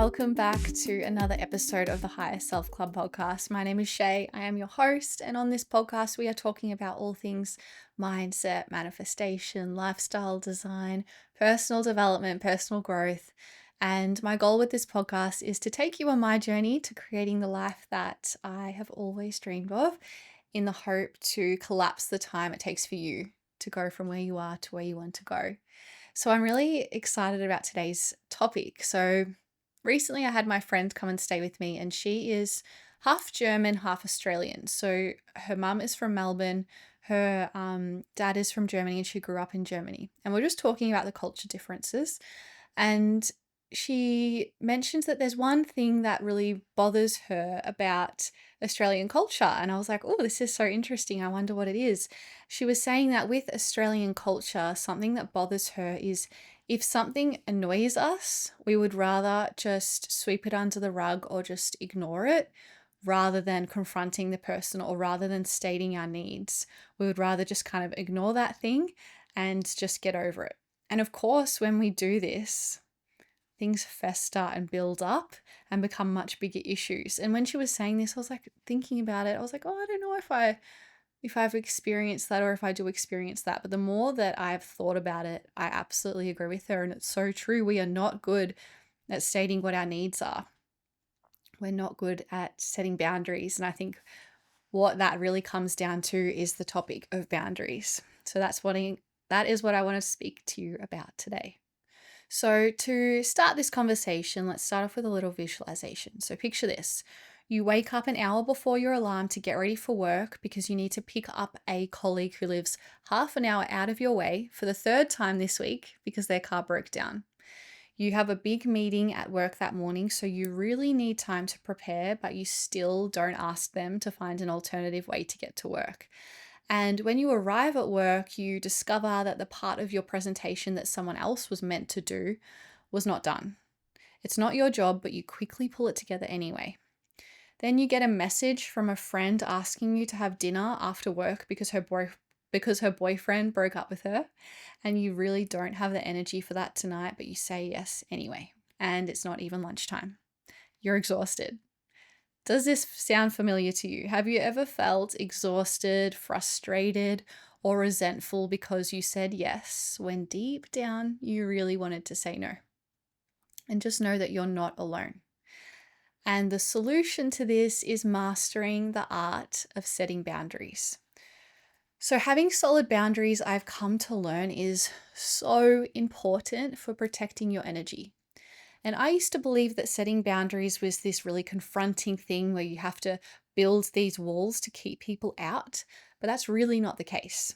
welcome back to another episode of the Higher Self Club podcast. My name is Shay. I am your host, and on this podcast, we are talking about all things mindset, manifestation, lifestyle design, personal development, personal growth. And my goal with this podcast is to take you on my journey to creating the life that I have always dreamed of, in the hope to collapse the time it takes for you to go from where you are to where you want to go. So I'm really excited about today's topic. So recently I had my friend come and stay with me, and she is half German, half Australian. So her mum is from Melbourne, her dad is from Germany, and she grew up in Germany. And we're just talking about the culture differences. And she mentions that there's one thing that really bothers her about Australian culture. And I was like, oh, this is so interesting. I wonder what it is. She was saying that with Australian culture, something that bothers her is if something annoys us, we would rather just sweep it under the rug or just ignore it rather than confronting the person or rather than stating our needs. We would rather just kind of ignore that thing and just get over it. And of course, when we do this, things fester and build up and become much bigger issues. And when she was saying this, I was like thinking about it. I was like, oh, I don't know if I've experienced that or if I do experience that. But the more that I've thought about it, I absolutely agree with her. And it's so true. We are not good at stating what our needs are. We're not good at setting boundaries. And I think what that really comes down to is the topic of boundaries. So that is what I want to speak to you about today. So to start this conversation, let's start off with a little visualization. So picture this. You wake up an hour before your alarm to get ready for work because you need to pick up a colleague who lives half an hour out of your way for the third time this week because their car broke down. You have a big meeting at work that morning, so you really need time to prepare, but you still don't ask them to find an alternative way to get to work. And when you arrive at work, you discover that the part of your presentation that someone else was meant to do was not done. It's not your job, but you quickly pull it together anyway. Then you get a message from a friend asking you to have dinner after work because her boyfriend broke up with her, and you really don't have the energy for that tonight, but you say yes anyway. And it's not even lunchtime. You're exhausted. Does this sound familiar to you? Have you ever felt exhausted, frustrated, or resentful because you said yes when deep down you really wanted to say no? And just know that you're not alone. And the solution to this is mastering the art of setting boundaries. So having solid boundaries, I've come to learn, is so important for protecting your energy. And I used to believe that setting boundaries was this really confronting thing where you have to build these walls to keep people out, but that's really not the case.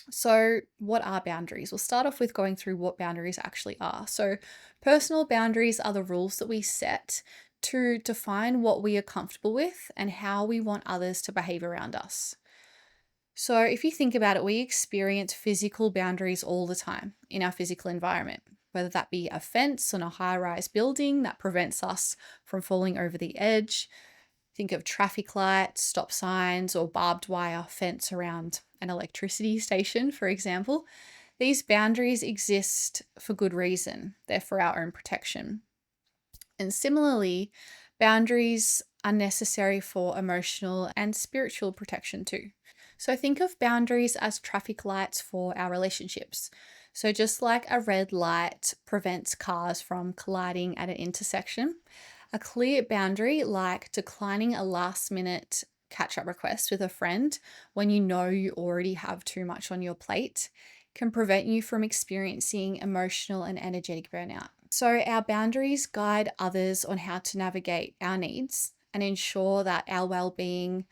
So what are boundaries? We'll start off with going through what boundaries actually are. So personal boundaries are the rules that we set to define what we are comfortable with and how we want others to behave around us. So if you think about it, we experience physical boundaries all the time in our physical environment, whether that be a fence on a high-rise building that prevents us from falling over the edge. Think of traffic lights, stop signs, or barbed wire fence around an electricity station, for example. These boundaries exist for good reason. They're for our own protection. And similarly, boundaries are necessary for emotional and spiritual protection too. So think of boundaries as traffic lights for our relationships. So just like a red light prevents cars from colliding at an intersection, a clear boundary like declining a last-minute catch-up request with a friend when you know you already have too much on your plate can prevent you from experiencing emotional and energetic burnout. So our boundaries guide others on how to navigate our needs and ensure that our well-being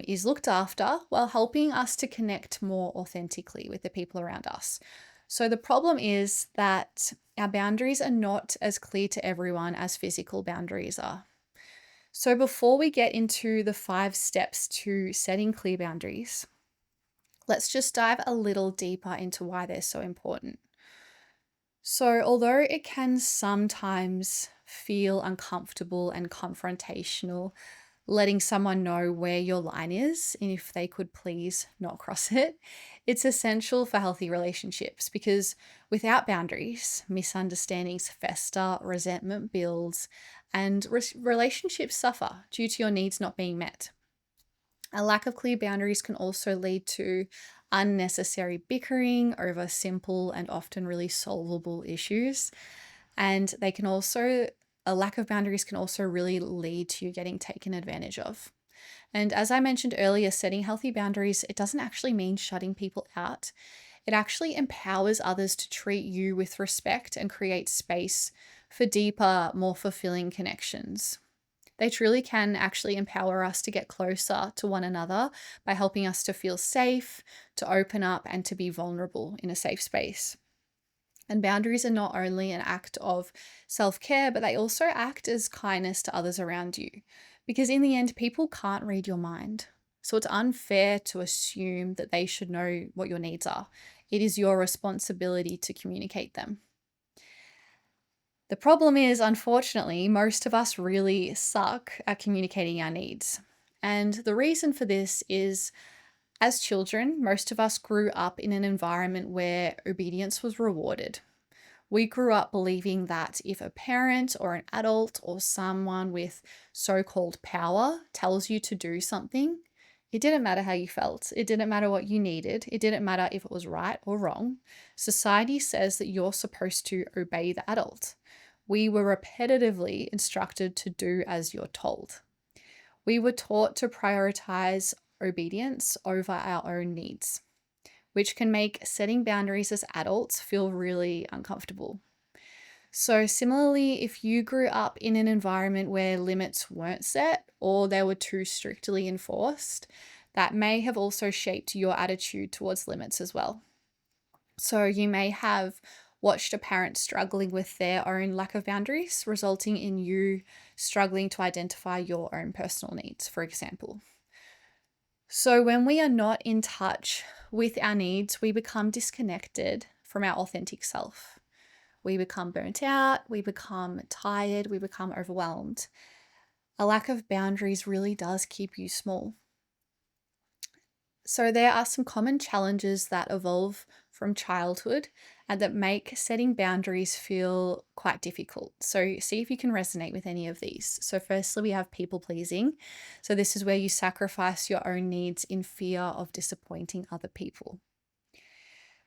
is looked after while helping us to connect more authentically with the people around us. So the problem is that our boundaries are not as clear to everyone as physical boundaries are. So before we get into the 5 steps to setting clear boundaries, let's just dive a little deeper into why they're so important. So although it can sometimes feel uncomfortable and confrontational, letting someone know where your line is and if they could please not cross it. It's essential for healthy relationships because without boundaries, misunderstandings fester, resentment builds, and relationships suffer due to your needs not being met. A lack of clear boundaries can also lead to unnecessary bickering over simple and often really solvable issues. And a lack of boundaries can also really lead to you getting taken advantage of. And as I mentioned earlier, setting healthy boundaries, it doesn't actually mean shutting people out. It actually empowers others to treat you with respect and create space for deeper, more fulfilling connections. They truly can actually empower us to get closer to one another by helping us to feel safe, to open up, and to be vulnerable in a safe space. And boundaries are not only an act of self care, but they also act as kindness to others around you. Because in the end, people can't read your mind. So it's unfair to assume that they should know what your needs are. It is your responsibility to communicate them. The problem is, unfortunately, most of us really suck at communicating our needs. And the reason for this is, as children, most of us grew up in an environment where obedience was rewarded. We grew up believing that if a parent or an adult or someone with so called power tells you to do something, it didn't matter how you felt. It didn't matter what you needed. It didn't matter if it was right or wrong. Society says that you're supposed to obey the adult. We were repetitively instructed to do as you're told. We were taught to prioritize obedience over our own needs, which can make setting boundaries as adults feel really uncomfortable. So, similarly, if you grew up in an environment where limits weren't set or they were too strictly enforced, that may have also shaped your attitude towards limits as well. So, you may have watched a parent struggling with their own lack of boundaries, resulting in you struggling to identify your own personal needs, for example. So, when we are not in touch with our needs, we become disconnected from our authentic self. We become burnt out, we become tired, we become overwhelmed. A lack of boundaries really does keep you small. So, there are some common challenges that evolve from childhood and that make setting boundaries feel quite difficult. So, see if you can resonate with any of these. So, firstly, we have people pleasing. So, this is where you sacrifice your own needs in fear of disappointing other people.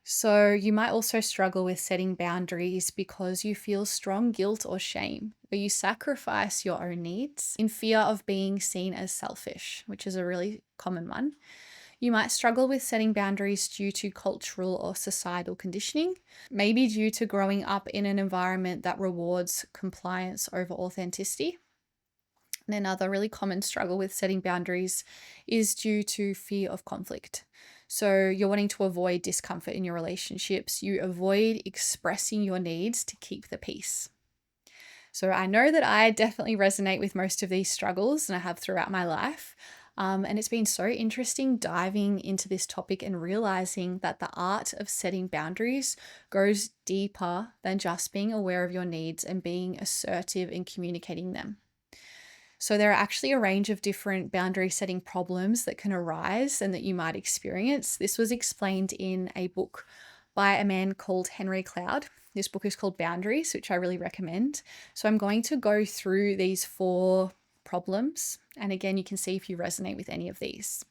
So, you might also struggle with setting boundaries because you feel strong guilt or shame, or you sacrifice your own needs in fear of being seen as selfish, which is a really common one. You might struggle with setting boundaries due to cultural or societal conditioning, maybe due to growing up in an environment that rewards compliance over authenticity. And another really common struggle with setting boundaries is due to fear of conflict. So you're wanting to avoid discomfort in your relationships. You avoid expressing your needs to keep the peace. So I know that I definitely resonate with most of these struggles, and I have throughout my life. And it's been so interesting diving into this topic and realizing that the art of setting boundaries goes deeper than just being aware of your needs and being assertive in communicating them. So, there are actually a range of different boundary setting problems that can arise and that you might experience. This was explained in a book by a man called Henry Cloud. This book is called Boundaries, which I really recommend. So, I'm going to go through these 4 problems. And again, you can see if you resonate with any of these.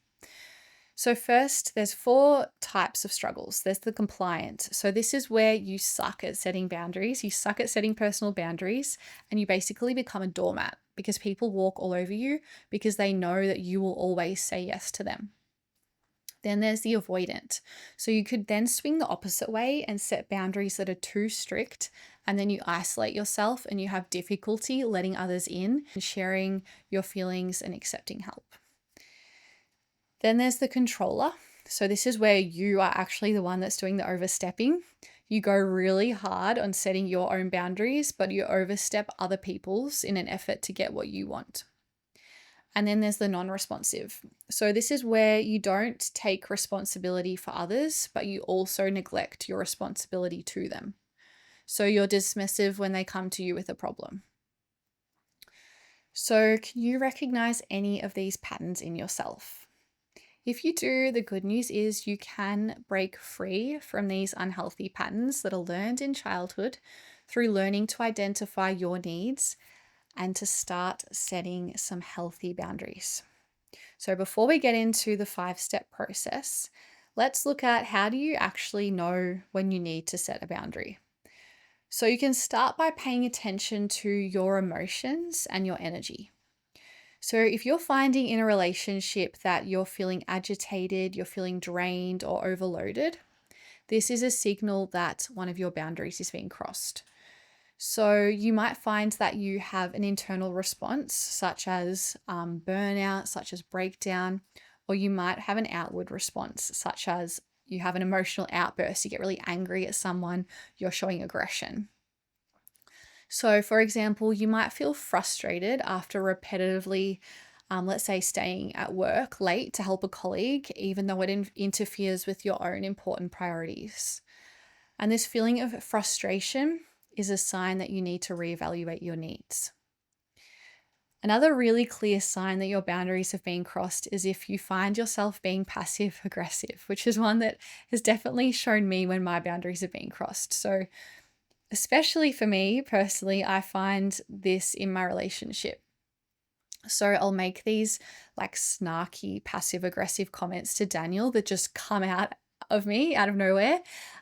So first, there's 4 types of struggles. There's the compliant. So this is where you suck at setting boundaries. You suck at setting personal boundaries, and you basically become a doormat because people walk all over you because they know that you will always say yes to them. Then there's the avoidant. So you could then swing the opposite way and set boundaries that are too strict, and then you isolate yourself and you have difficulty letting others in and sharing your feelings and accepting help. Then there's the controller. So this is where you are actually the one that's doing the overstepping. You go really hard on setting your own boundaries, but you overstep other people's in an effort to get what you want. And then there's the non-responsive. So this is where you don't take responsibility for others, but you also neglect your responsibility to them. So you're dismissive when they come to you with a problem. So, can you recognize any of these patterns in yourself? If you do, the good news is you can break free from these unhealthy patterns that are learned in childhood through learning to identify your needs and to start setting some healthy boundaries. So, before we get into the 5 step process, let's look at how do you actually know when you need to set a boundary. So, you can start by paying attention to your emotions and your energy. So, if you're finding in a relationship that you're feeling agitated, you're feeling drained or overloaded, this is a signal that one of your boundaries is being crossed. So, you might find that you have an internal response, such as burnout, such as breakdown, or you might have an outward response, such as you have an emotional outburst, you get really angry at someone, you're showing aggression. So, for example, you might feel frustrated after repetitively, let's say, staying at work late to help a colleague, even though it interferes with your own important priorities. And this feeling of frustration is a sign that you need to reevaluate your needs. Another really clear sign that your boundaries have been crossed is if you find yourself being passive aggressive, which is one that has definitely shown me when my boundaries have been crossed. So, especially for me personally, I find this in my relationship. So I'll make these like snarky, passive aggressive comments to Daniel that just come out of me out of nowhere.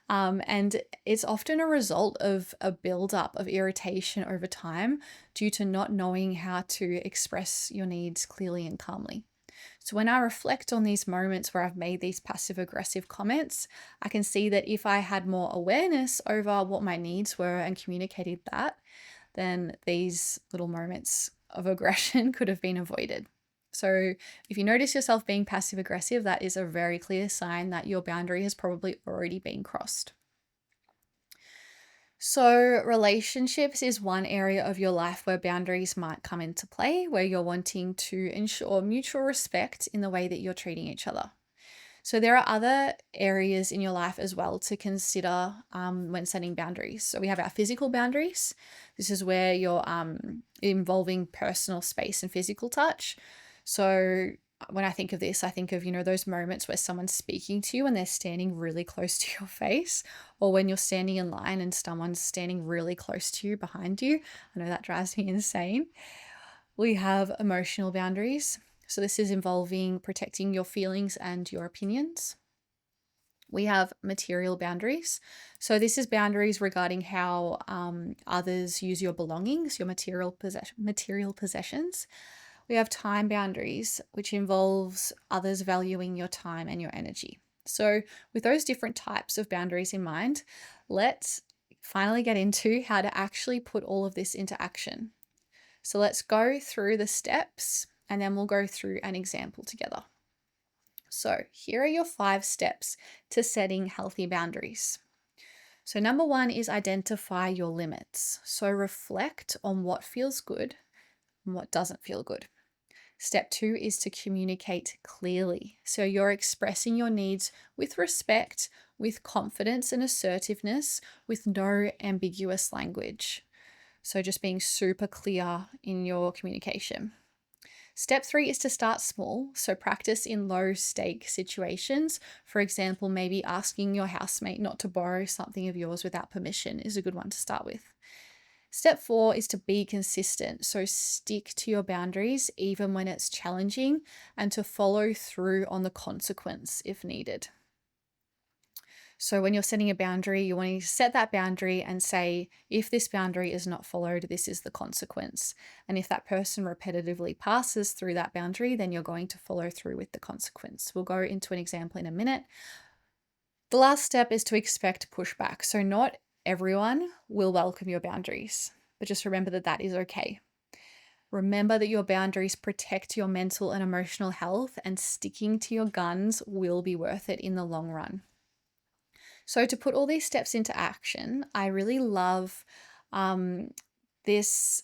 And it's often a result of a buildup of irritation over time due to not knowing how to express your needs clearly and calmly. So when I reflect on these moments where I've made these passive aggressive comments, I can see that if I had more awareness over what my needs were and communicated that, then these little moments of aggression could have been avoided. So if you notice yourself being passive aggressive, that is a very clear sign that your boundary has probably already been crossed. So, relationships is one area of your life where boundaries might come into play, where you're wanting to ensure mutual respect in the way that you're treating each other. So, there are other areas in your life as well to consider when setting boundaries. So, we have our physical boundaries. This is where you're involving personal space and physical touch. So, when I think of this, I think of, those moments where someone's speaking to you and they're standing really close to your face, or when you're standing in line and someone's standing really close to you behind you. I know that drives me insane. We have emotional boundaries. So, this is involving protecting your feelings and your opinions. We have material boundaries. So, this is boundaries regarding how others use your belongings, your material possessions. We have time boundaries, which involves others valuing your time and your energy. So, with those different types of boundaries in mind, let's finally get into how to actually put all of this into action. So, let's go through the steps and then we'll go through an example together. So, here are your 5 steps to setting healthy boundaries. So, number 1 is identify your limits. So, reflect on what feels good and what doesn't feel good. Step 2 is to communicate clearly. So you're expressing your needs with respect, with confidence and assertiveness, with no ambiguous language. So just being super clear in your communication. Step 3 is to start small. So practice in low stake situations. For example, maybe asking your housemate not to borrow something of yours without permission is a good one to start with. Step 4 is to be consistent. So stick to your boundaries even when it's challenging and to follow through on the consequence if needed. So when you're setting a boundary, you want to set that boundary and say, if this boundary is not followed, this is the consequence. And if that person repetitively passes through that boundary, then you're going to follow through with the consequence. We'll go into an example in a minute. The last step is to expect pushback. So not everyone will welcome your boundaries, but just remember that that is okay. Remember that your boundaries protect your mental and emotional health, and sticking to your guns will be worth it in the long run. So, to put all these steps into action, I really love this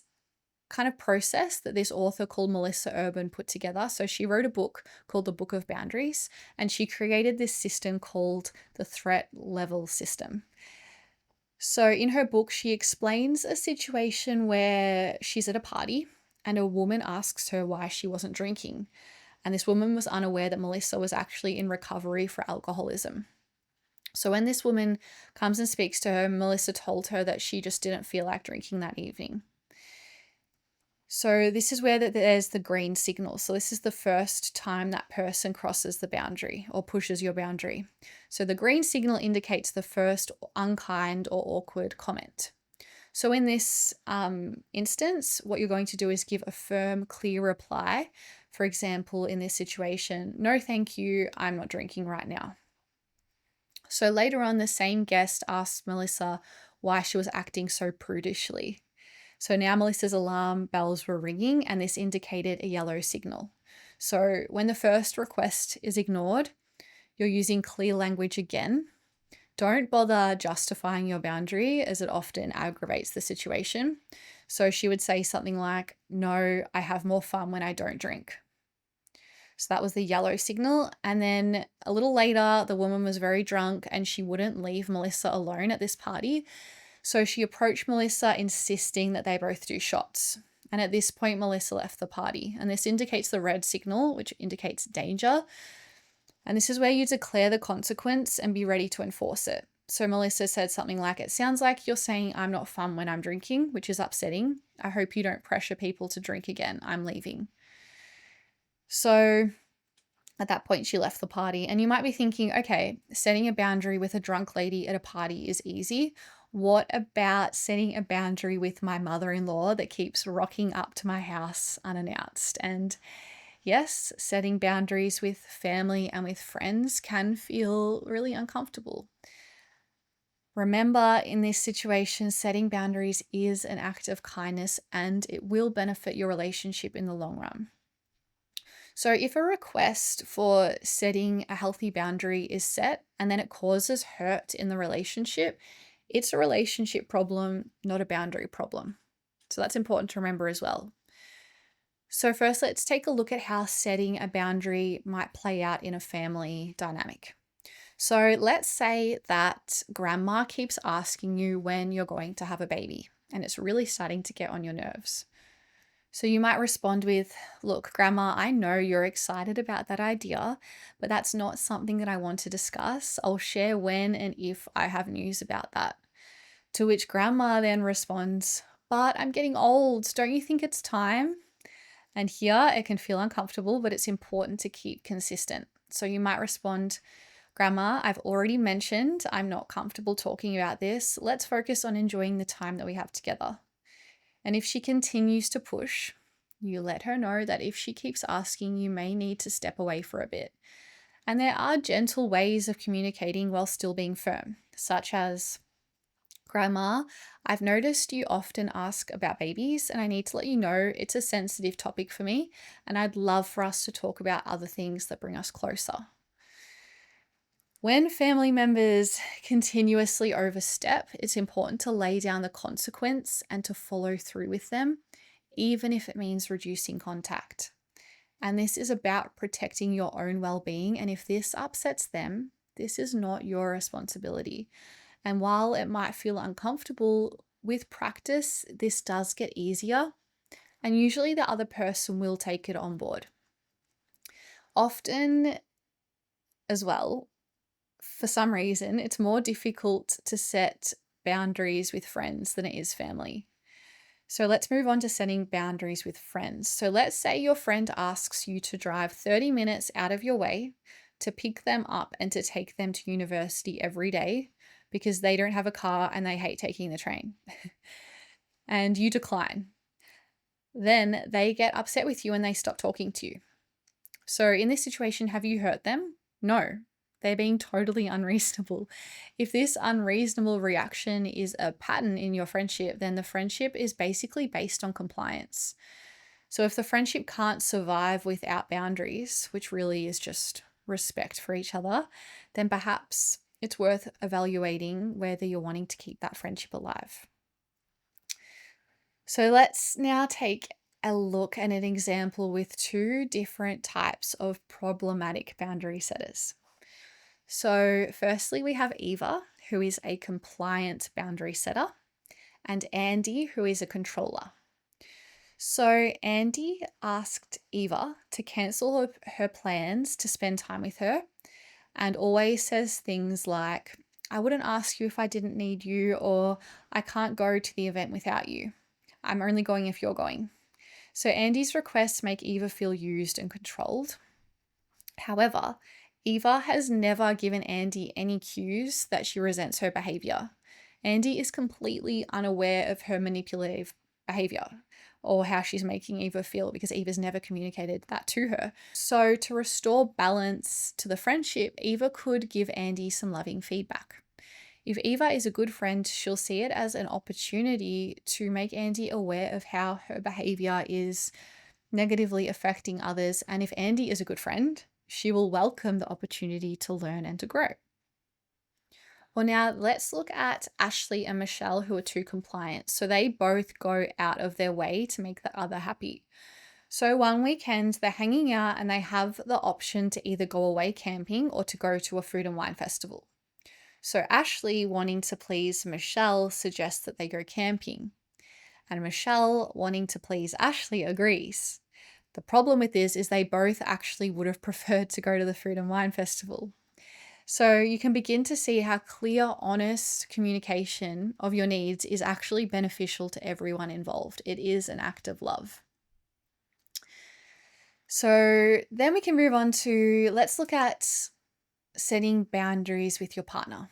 kind of process that this author called Melissa Urban put together. So she wrote a book called The Book of Boundaries, and she created this system called the threat level system. So in her book, she explains a situation where she's at a party and a woman asks her why she wasn't drinking. And this woman was unaware that Melissa was actually in recovery for alcoholism. So when this woman comes and speaks to her, Melissa told her that she just didn't feel like drinking that evening. So this is where there's the green signal. So this is the first time that person crosses the boundary or pushes your boundary. So the green signal indicates the first unkind or awkward comment. So in this instance, what you're going to do is give a firm, clear reply. For example, in this situation, no, thank you, I'm not drinking right now. So later on, the same guest asked Melissa why she was acting so prudishly. So now Melissa's alarm bells were ringing, and this indicated a yellow signal. So when the first request is ignored, you're using clear language again. Don't bother justifying your boundary, as it often aggravates the situation. So she would say something like, no, I have more fun when I don't drink. So that was the yellow signal. And then a little later, the woman was very drunk and she wouldn't leave Melissa alone at this party. So she approached Melissa, insisting that they both do shots. And at this point, Melissa left the party. And this indicates the red signal, which indicates danger. And this is where you declare the consequence and be ready to enforce it. So Melissa said something like, it sounds like you're saying I'm not fun when I'm drinking, which is upsetting. I hope you don't pressure people to drink again. I'm leaving. So at that point, she left the party. And you might be thinking, okay, setting a boundary with a drunk lady at a party is easy. What about setting a boundary with my mother-in-law that keeps rocking up to my house unannounced? And yes, setting boundaries with family and with friends can feel really uncomfortable. Remember, in this situation, setting boundaries is an act of kindness and it will benefit your relationship in the long run. So if a request for setting a healthy boundary is set and then it causes hurt in the relationship, it's a relationship problem, not a boundary problem. So that's important to remember as well. So first, let's take a look at how setting a boundary might play out in a family dynamic. So let's say that grandma keeps asking you when you're going to have a baby, and it's really starting to get on your nerves. So you might respond with, look, Grandma, I know you're excited about that idea, but that's not something that I want to discuss. I'll share when and if I have news about that. To which Grandma then responds, but I'm getting old. Don't you think it's time? And here it can feel uncomfortable, but it's important to keep consistent. So you might respond, Grandma, I've already mentioned I'm not comfortable talking about this. Let's focus on enjoying the time that we have together. And if she continues to push, you let her know that if she keeps asking, you may need to step away for a bit. And there are gentle ways of communicating while still being firm, such as, Grandma, I've noticed you often ask about babies, and I need to let you know it's a sensitive topic for me, and I'd love for us to talk about other things that bring us closer. When family members continuously overstep, it's important to lay down the consequence and to follow through with them, even if it means reducing contact. And this is about protecting your own well-being. And if this upsets them, this is not your responsibility. And while it might feel uncomfortable, with practice, this does get easier. And usually the other person will take it on board. Often as well, for some reason, it's more difficult to set boundaries with friends than it is family. So let's move on to setting boundaries with friends. So let's say your friend asks you to drive 30 minutes out of your way to pick them up and to take them to university every day because they don't have a car and they hate taking the train. And you decline. Then they get upset with you and they stop talking to you. So in this situation, have you hurt them? No. They're being totally unreasonable. If this unreasonable reaction is a pattern in your friendship, then the friendship is basically based on compliance. So if the friendship can't survive without boundaries, which really is just respect for each other, then perhaps it's worth evaluating whether you're wanting to keep that friendship alive. So let's now take a look at an example with two different types of problematic boundary setters. So firstly, we have Eva, who is a compliant boundary setter, and Andy, who is a controller. So Andy asked Eva to cancel her plans to spend time with her and always says things like, I wouldn't ask you if I didn't need you, or I can't go to the event without you. I'm only going if you're going. So Andy's requests make Eva feel used and controlled. However, Eva has never given Andy any cues that she resents her behavior. Andy is completely unaware of her manipulative behavior or how she's making Eva feel because Eva's never communicated that to her. So, to restore balance to the friendship, Eva could give Andy some loving feedback. If Eva is a good friend, she'll see it as an opportunity to make Andy aware of how her behavior is negatively affecting others. And if Andy is a good friend, she will welcome the opportunity to learn and to grow. Well, now let's look at Ashley and Michelle, who are too compliant. So they both go out of their way to make the other happy. So one weekend, they're hanging out and they have the option to either go away camping or to go to a food and wine festival. So Ashley, wanting to please Michelle, suggests that they go camping. And Michelle, wanting to please Ashley, agrees. The problem with this is they both actually would have preferred to go to the food and wine festival. So you can begin to see how clear, honest communication of your needs is actually beneficial to everyone involved. It is an act of love. So then we can move on to, let's look at setting boundaries with your partner.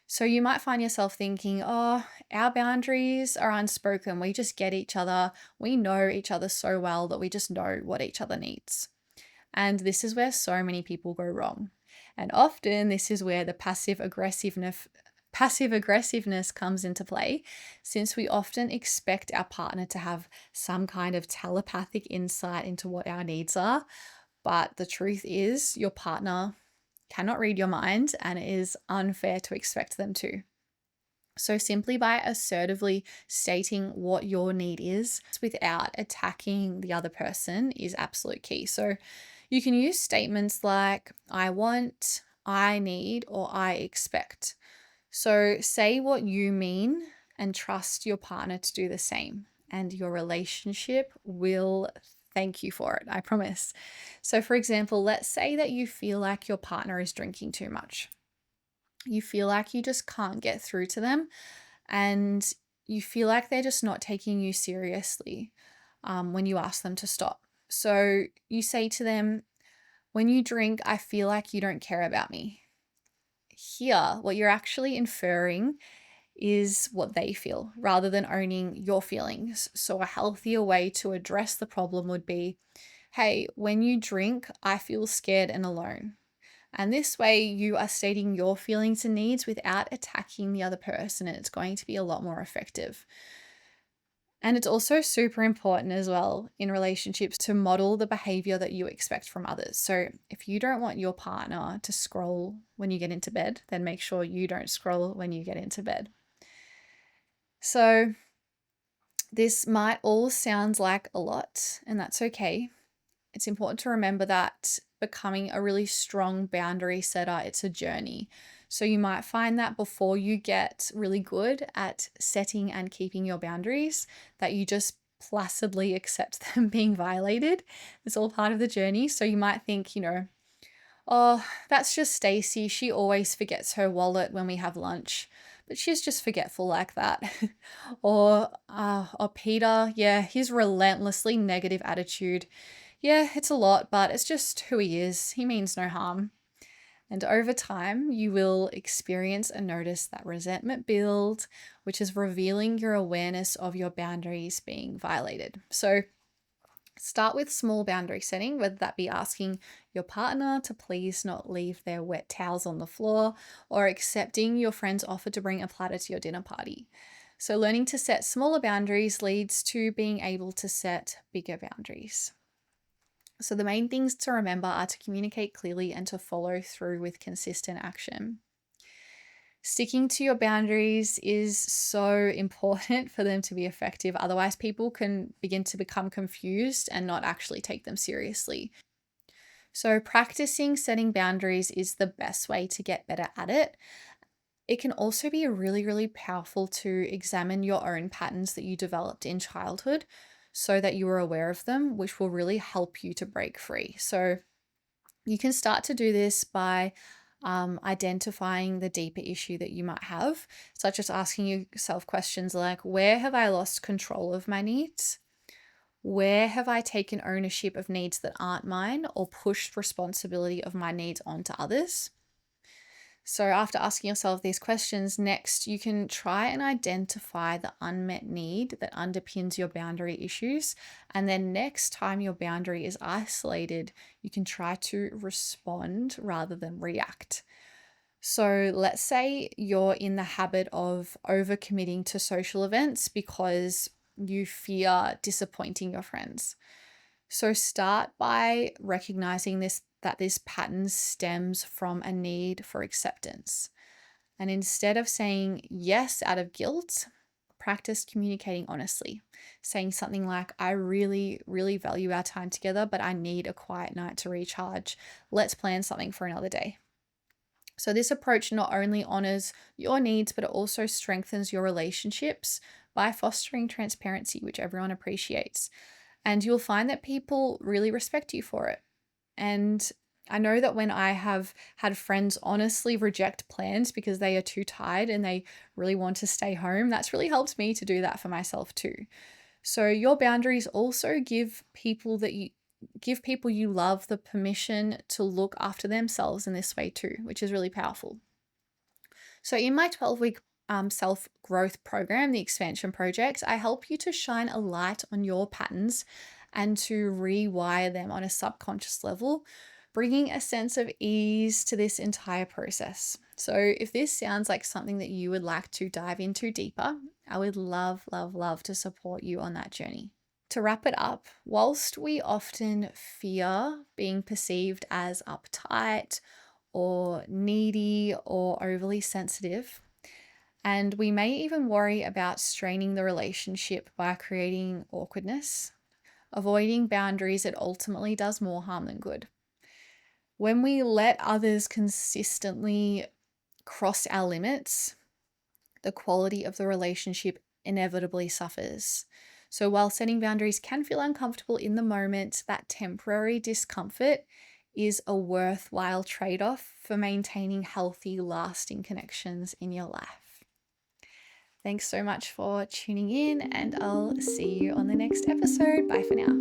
So you might find yourself thinking, oh, our boundaries are unspoken. We just get each other. We know each other so well that we just know what each other needs. And this is where so many people go wrong. And often this is where the passive aggressiveness comes into play, since we often expect our partner to have some kind of telepathic insight into what our needs are. But the truth is, your partner cannot read your mind, and it is unfair to expect them to. So simply by assertively stating what your need is without attacking the other person is absolute key. So you can use statements like I want, I need, or I expect. So say what you mean and trust your partner to do the same, and your relationship will thank you for it, I promise. So for example, let's say that you feel like your partner is drinking too much. You feel like you just can't get through to them, and you feel like they're just not taking you seriously when you ask them to stop. So you say to them, when you drink, I feel like you don't care about me. Here, what you're actually inferring is what they feel rather than owning your feelings. So a healthier way to address the problem would be, hey, when you drink, I feel scared and alone. And this way you are stating your feelings and needs without attacking the other person, and it's going to be a lot more effective. And it's also super important as well in relationships to model the behavior that you expect from others. So if you don't want your partner to scroll when you get into bed, then make sure you don't scroll when you get into bed. So this might all sound like a lot, and that's okay. It's important to remember that becoming a really strong boundary setter, it's a journey. So you might find that before you get really good at setting and keeping your boundaries, that you just placidly accept them being violated. It's all part of the journey. So you might think, oh, that's just Stacy. She always forgets her wallet when we have lunch, but she's just forgetful like that. or Peter, yeah, his relentlessly negative attitude. Yeah, it's a lot, but it's just who he is. He means no harm. And over time, you will experience and notice that resentment build, which is revealing your awareness of your boundaries being violated. So start with small boundary setting, whether that be asking your partner to please not leave their wet towels on the floor, or accepting your friend's offer to bring a platter to your dinner party. So learning to set smaller boundaries leads to being able to set bigger boundaries. So the main things to remember are to communicate clearly and to follow through with consistent action. Sticking to your boundaries is so important for them to be effective. Otherwise, people can begin to become confused and not actually take them seriously. So practicing setting boundaries is the best way to get better at it. It can also be really, really powerful to examine your own patterns that you developed in childhood. so that you are aware of them, which will really help you to break free. So you can start to do this by identifying the deeper issue that you might have, such as asking yourself questions like, where have I lost control of my needs? Where have I taken ownership of needs that aren't mine or pushed responsibility of my needs onto others? So after asking yourself these questions, next you can try and identify the unmet need that underpins your boundary issues. And then next time your boundary is isolated, you can try to respond rather than react. So let's say you're in the habit of overcommitting to social events because you fear disappointing your friends. So start by recognizing that this pattern stems from a need for acceptance. And instead of saying yes out of guilt, practice communicating honestly. Saying something like, I really, really value our time together, but I need a quiet night to recharge. Let's plan something for another day. So this approach not only honors your needs, but it also strengthens your relationships by fostering transparency, which everyone appreciates. And you'll find that people really respect you for it. And I know that when I have had friends honestly reject plans because they are too tired and they really want to stay home, that's really helped me to do that for myself too. So your boundaries also give people you love the permission to look after themselves in this way too, which is really powerful. So in my 12-week self-growth program, the Expansion Project, I help you to shine a light on your patterns and to rewire them on a subconscious level, bringing a sense of ease to this entire process. So if this sounds like something that you would like to dive into deeper, I would love, love, love to support you on that journey. To wrap it up, whilst we often fear being perceived as uptight or needy or overly sensitive, and we may even worry about straining the relationship by creating awkwardness, avoiding boundaries, it ultimately does more harm than good. When we let others consistently cross our limits, the quality of the relationship inevitably suffers. So while setting boundaries can feel uncomfortable in the moment, that temporary discomfort is a worthwhile trade-off for maintaining healthy, lasting connections in your life. Thanks so much for tuning in, and I'll see you on the next episode. Bye for now.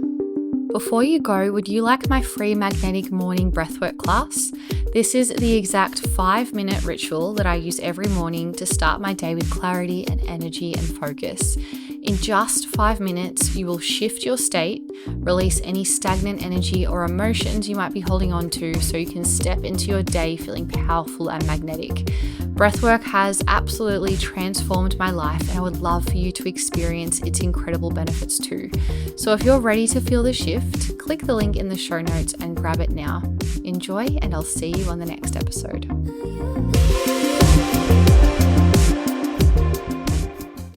Before you go, would you like my free magnetic morning breathwork class? This is the exact 5-minute ritual that I use every morning to start my day with clarity and energy and focus. In just 5 minutes, you will shift your state, release any stagnant energy or emotions you might be holding on to so you can step into your day feeling powerful and magnetic. Breathwork has absolutely transformed my life, and I would love for you to experience its incredible benefits too. So if you're ready to feel the shift, click the link in the show notes and grab it now. Enjoy, and I'll see you on the next episode.